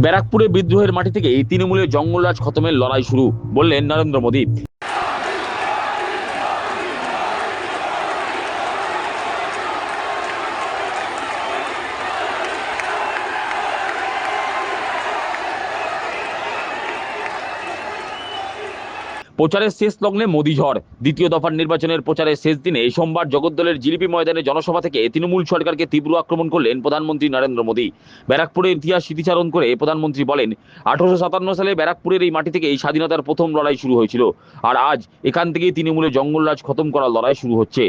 ব্যারাকপুরে বিদ্রোহের মাটি থেকে তৃণমূলের জঙ্গলরাজ খতমের লড়াই শুরু, বললেন নরেন্দ্র মোদী। প্রচারের শেষ লগ্নে মোদী ঝড়। দ্বিতীয় দফার নির্বাচনের প্রচারের শেষ দিনে সোমবার জগদ্দলের জিলিপি ময়দানে জনসভা থেকে তৃণমূল সরকারকে তীব্র আক্রমণ করলেন প্রধানমন্ত্রী নরেন্দ্র মোদী। ব্যারাকপুরের ইতিহাস স্মৃতিচারণ করে প্রধানমন্ত্রী বলেন, 1857 সালে ব্যারাকপুরের এই মাটি থেকে এই স্বাধীনতার প্রথম লড়াই শুরু হয়েছিল, আর আজ এখান থেকেই তৃণমূলের জঙ্গলরাজ খতম করার লড়াই শুরু হচ্ছে।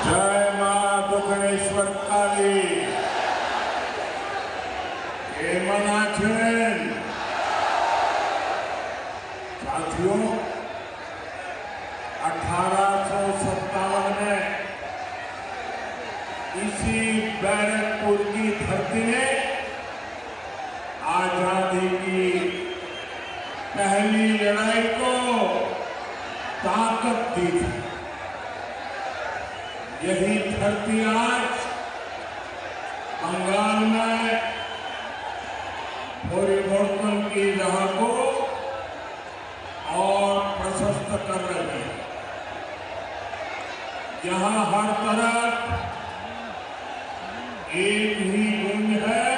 जय मां दक्षिणेश्वर काली के मनाचरण। साथियों, 1857 में इसी बैरकपुर की धरती ने आजादी की पहली लड़ाई को ताकत दी थी। यही धरती आज बंगाल में परिवर्तन की राह को और प्रशस्त कर रही है। यहाँ हर तरफ एक ही गूंज है,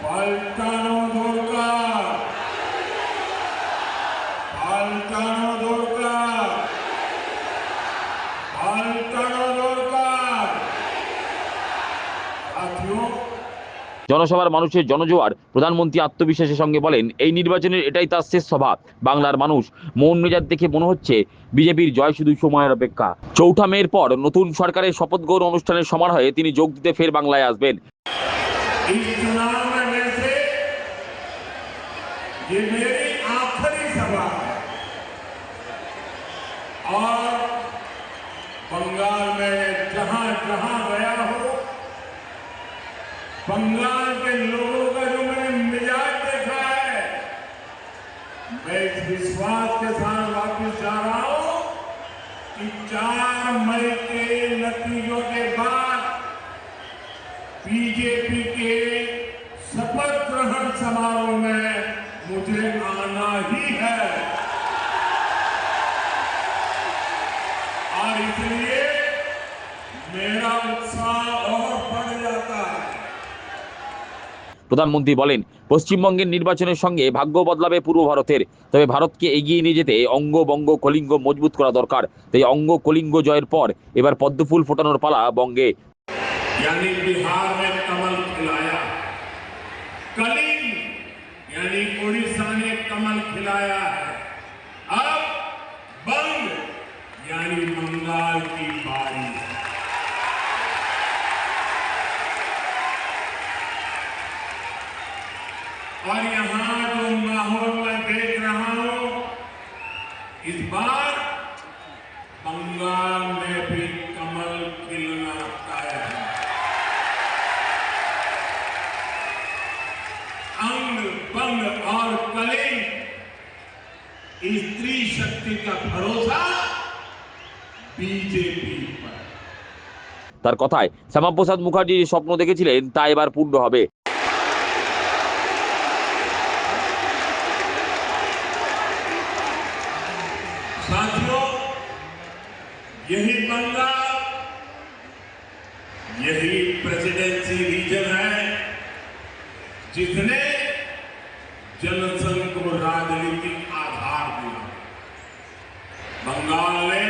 पलटानो दौड़कर, पलटानो दौड़कर, पलटानो दौड़कर। साथियों, জনসভার মানুষের জনজোয়ার। প্রধানমন্ত্রী আত্মবিশ্বাসের সঙ্গে বলেন, এই নির্বাচনের এটাই তার শেষ সভা। বাংলার মানুষ মন মেজাজ দেখে মনে হচ্ছে বিজেপির জয় শুধু সময়ের অপেক্ষা। 4 মের পর নতুন সরকারের শপথ গ্রহণ অনুষ্ঠানের সমারোহে তিনি যোগ দিতে ফের বাংলায় আসবেন। इस चुनाव में वैसे ये मेरी आखिरी सभा है और बंगाल में जहां जहां गया हूं, बंगाल के लोगों का जो मैंने मिजाज देखा है, मैं इस विश्वास के साथ वापस जा रहा हूं कि 4 मई के नतीजों के बाद बीजेपी के शपथ ग्रहण समारोह में मुझे आना ही है। और इसलिए मेरा उत्साह और बढ़ जाता है। প্রধানমন্ত্রী বলেন, পশ্চিমবঙ্গের নির্বাচনের সঙ্গে ভাগ্য বদলাবে পূর্ব ভারতের, তবে ভারতকে এগিয়ে নিয়ে যেতে অঙ্গ বঙ্গ কলিঙ্গ মজবুত করা দরকার। তাই অঙ্গ কলিঙ্গ জয়ের পর এবার পদ্মফুল ফোটানোর পালা বঙ্গে। यानी बिहार में कमल खिलाया, कलिंग यानी उड़ीसा ने कमल खिलाया है, अब बंग यानी बंगाल की बारी है। और यहां जो माहौल मैं देख रहा हूं, इस बार बंगाल में भी कमल खिलना तय है। अंग बंग और कलिंग, स्त्री शक्ति का भरोसा बीजेपी पर। তার কথায় শ্যামাপ্রসাদ মুখার্জি যে স্বপ্ন দেখেছিলেন তা এবার পূর্ণ হবে। साथियों, यही बंगाल, यही प्रेसिडेंसी रीजन है जिसने जनसंघ को राजनीतिक आधार दिया। बंगाल ने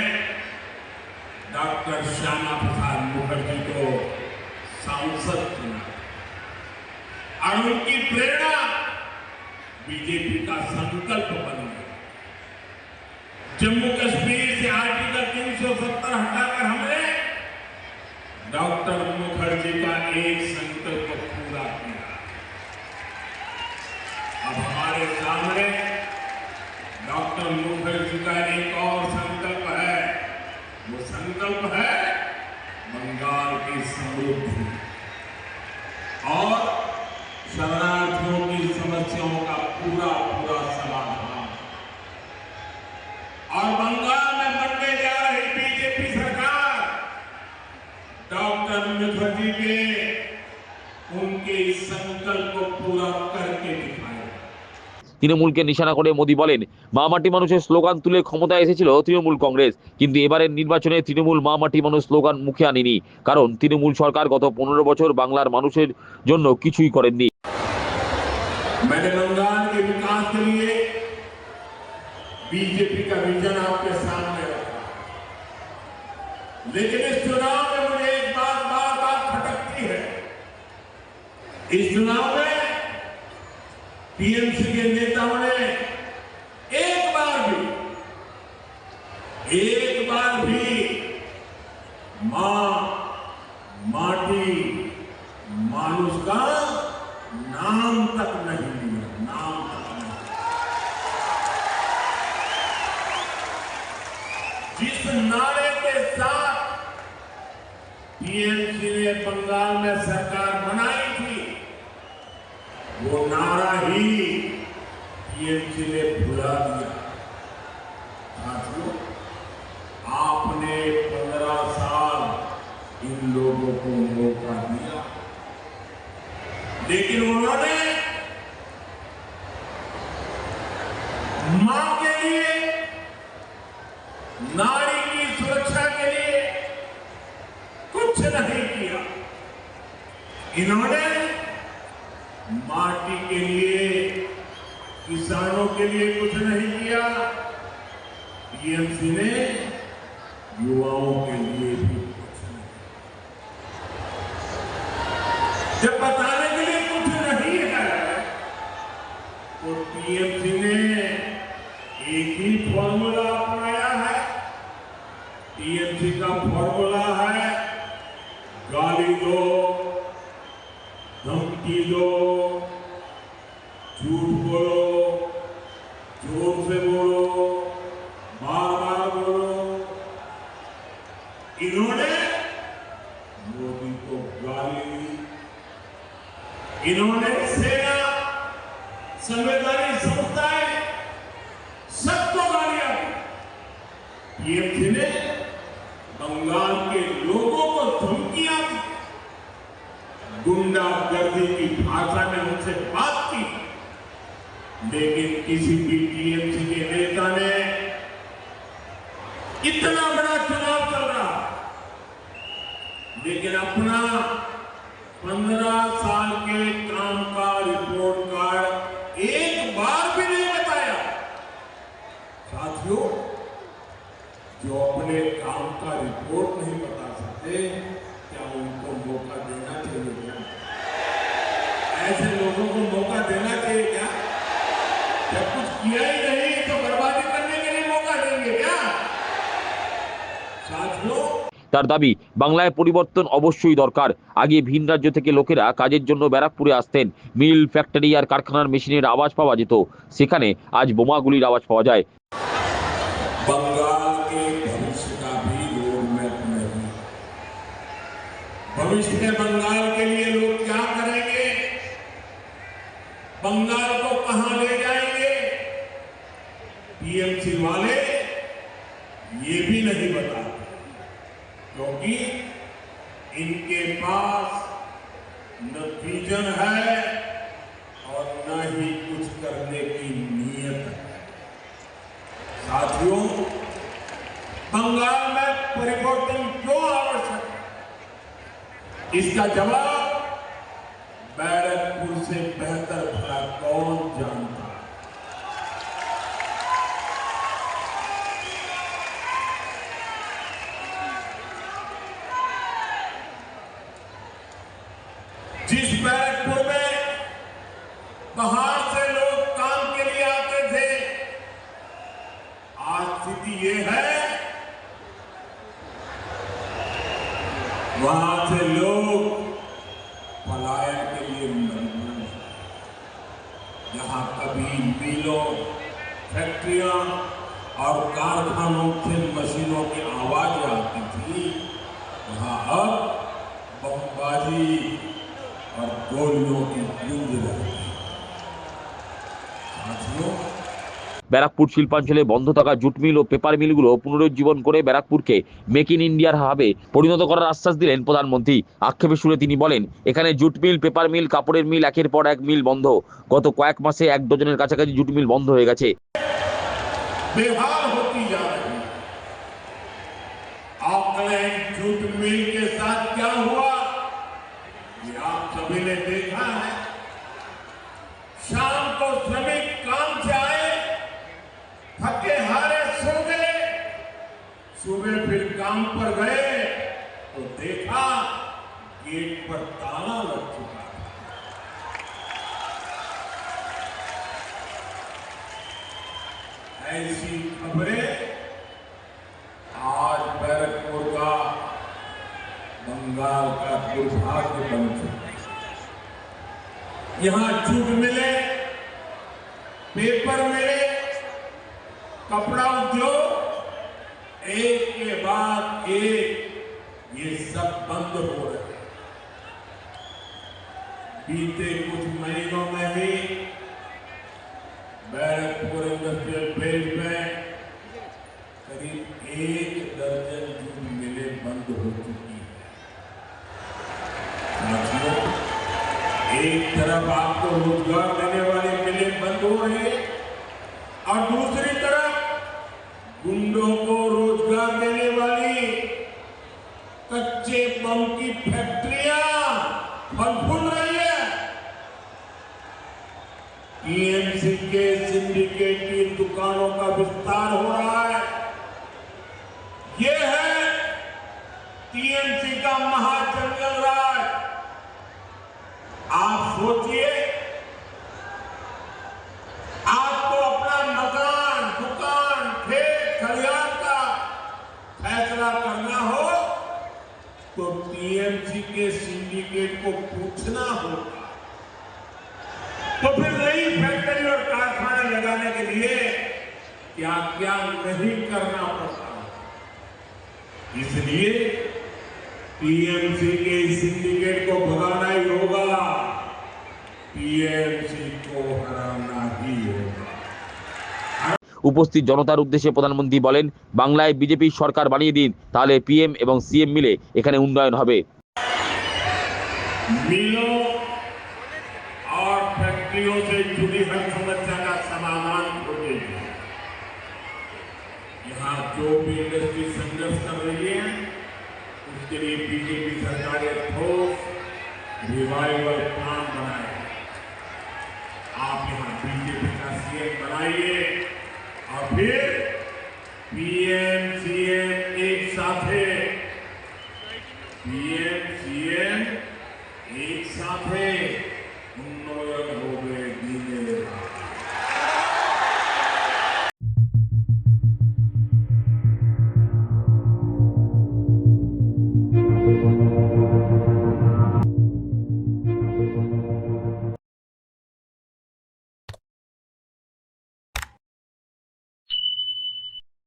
डॉक्टर श्यामा प्रसाद मुखर्जी को सांसद चुना और उनकी प्रेरणा बीजेपी का संकल्प बन गया। जम्मू कश्मीर से आर्टिकल 370 हटाकर हमने डॉक्टर मुखर्जी का एक संकल्प पूरा किया। अब हमारे सामने डॉक्टर मुखर्जी का एक और संकल्प है। वो संकल्प है बंगाल की समृद्धि और शरणार्थियों की समस्याओं का पूरा पूरा समाधान। और बंगाल में बनने जा रही बीजेपी सरकार डॉक्टर मुखर्जी के उनके इस संकल्प को पूरा करके दिखाएगा। তৃণমূলকে নিশানা করে মোদী বলেন, মা মাটি মানুষের স্লোগান তুলে ক্ষমতায় এসেছিল তৃণমূল কংগ্রেস, কিন্তু এবারের নির্বাচনে তৃণমূল মা মাটি মানুষ স্লোগান মুখে আনেনি, কারণ তৃণমূল সরকার গত 15 বছর বাংলার মানুষের জন্য কিছুই করেননি। मैंने बंगाल के विकास के लिए बीजेपी का विजन आपके सामने रखा, लेकिन इस चुनाव में मुझे एक बात बार बार खटकती है। इस चुनाव में टीएमसी के नेताओं ने एक बार भी मां माटी मानुष का नाम तक नहीं लिया, नाम तक नहीं। जिस नारे के साथ टीएमसी ने बंगाल में सरकार बनाई थी, वो नारा ही टीएमसी ने भुला दिया। साथियों, आपने 15 साल इन लोगों को मौका दिया, लेकिन उन्होंने मां के लिए, नारी की सुरक्षा के लिए कुछ नहीं किया। इन्होंने माटी के लिए, किसानों के लिए कुछ नहीं किया। टीएमसी ने युवाओं के लिए भी कुछ नहीं। जब बताने के लिए कुछ नहीं है, तो टीएमसी ने एक ही फॉर्मूला अपनाया है। टीएमसी का फॉर्मूला है, गाली दो, धमकी दो, झूठ बोलो, जोर से बोलो, बार बार बोलो। इन्होंने मोदी को गाली दी, इन्होंने सेना, संवैधानिक संस्थाएं, सबको गालियां दी। टीएमसी ने बंगाल के लोगों को धमकियां दी, गुंडागर्दी की भाषा में उनसे बात की, लेकिन किसी भी टीएमसी के नेता ने, इतना बड़ा चुनाव चल रहा, लेकिन अपना 15 साल के काम का रिपोर्ट कार्ड एक बार भी नहीं बताया। साथियों, जो अपने काम का रिपोर्ट नहीं बता सकते, क्या उनको मौका देना चाहिए क्या? ऐसे लोगों को मौका देना चाहिए क्या? जब कुछ किया ही नहीं तो बर्बादी करने के लिए मौका देंगे क्या? साथियों, তার দাবি, বাংলায় পরিবর্তন অবশ্যই দরকার। আগে ভিন রাজ্য থেকে লোকেরা কাজের জন্য ব্যারাকপুরে আসতেন, মিল, ফ্যাক্টরি আর কারখানার মেশিনের আওয়াজ পাওয়া যেত, সেখানে আজ বোমাগুলির আওয়াজ পাওয়া যায়। बंगाल के भविष्य का भी रोड मैप नहीं। भविष्य में बंगाल के लिए लोग क्या करेंगे, बंगाल को कहां ले जाएंगे, टीएमसी वाले ये भी नहीं बताते, क्योंकि इनके पास न विजन है और न ही कुछ करने की नीयत है। साथियों, बंगाल में परिवर्तन क्यों आवश्यक है, इसका जवाब बैरकपुर से बेहतर भला कौन जानता है। जिस बैरकपुर में बाहर से लोग काम के लिए आते थे, आज स्थिति ये है, वहां से लोग पलायन के लिए मजबूर हैं। जहां कभी मिलों, फैक्ट्रियां और कारखानों से मशीनों की आवाज आती थी, वहां अब बमबाजी और गोलियों की गूंज रहती है। साथियों, ব্যারাকপুর শিল্পাঞ্চলে বন্ধ থাকা জুট মিল ও পেপার মিলগুলো পুনরুজ্জীবন করে ব্যারাকপুরকে মেক ইন ইন্ডিয়ার হাবে পরিণত করার আশ্বাস দিলেন প্রধানমন্ত্রী। আক্ষেপের সুরে তিনি বলেন, এখানে জুট মিল, পেপার মিল, কাপড়ের মিল একের পর এক মিল বন্ধ। গত কয়েক মাসে 1 ডজনের কাছাকাছি জুট মিল বন্ধ হয়ে গেছে। बेहाल होती जा रही है। ऑकलैंड जूट मिल के साथ क्या हुआ ये आप सभी ने देखा है। शाम को श्रमिक काम से आए, थके हारे सो गए, सुबह फिर काम पर गए तो देखा गेट पर ताला लग चुका था। ऐसी खबरें आज बैरकपुर का, बंगाल का दुर्भाग्य बन चुकी है। यहां जूट मिले, पेपर मिले, कपड़ा उद्योग एक के बाद एक ये सब बंद हो रहे हैं। बीते कुछ महीनों में ही बैरकपुर इंडस्ट्रियल बेल्ट में करीब 1 दर्जन जूट मिलें बंद हो चुकी है। साथियों, एक तरफ आपको रोजगार देने वाली मिलें बंद हो रही है और दूसरी तरफ गुंडों को रोजगार देने वाली कच्चे बम की फैक्ट्रियां फल फूल रही है। टीएमसी के सिंडिकेट की दुकानों का विस्तार हो रहा है। ये है टीएमसी का महाजंगल राज। आप सोचिए, आपको अपना मकान, दुकान, खेत, खलिहान का फैसला करना हो तो टीएमसी के सिंडिकेट को पूछना होगा। तो फिर नई फैक्ट्री और कारखाने लगाने के लिए क्या क्या नहीं करना पड़ता। इसलिए टीएमसी के सिंडिकेट को भगाना ही होगा, टीएमसी को हराना ही होगा। উপস্থিত জনতার উদ্দেশ্যে প্রধানমন্ত্রী বলেন, বাংলায় বিজেপি সরকার বানিয়ে দিন, তাহলে পিএম এবং সিএম মিলে এখানে উন্নয়ন হবে। मिलों और फैक्ट्रियों से जुड़ी हर समस्या का समाधान खोजेगी। यहाँ जो भी इंडस्ट्री संघर्ष कर रही है उसके लिए बीजेपी सरकार एक ठोस रिवाइवल प्लान बनाए। आप यहाँ बीजेपी का सीएम बनाइए और फिर पीएम सीएम एक साथ है, पीएम सीएम एक साथ है, उन्नयन हो गए धीरे।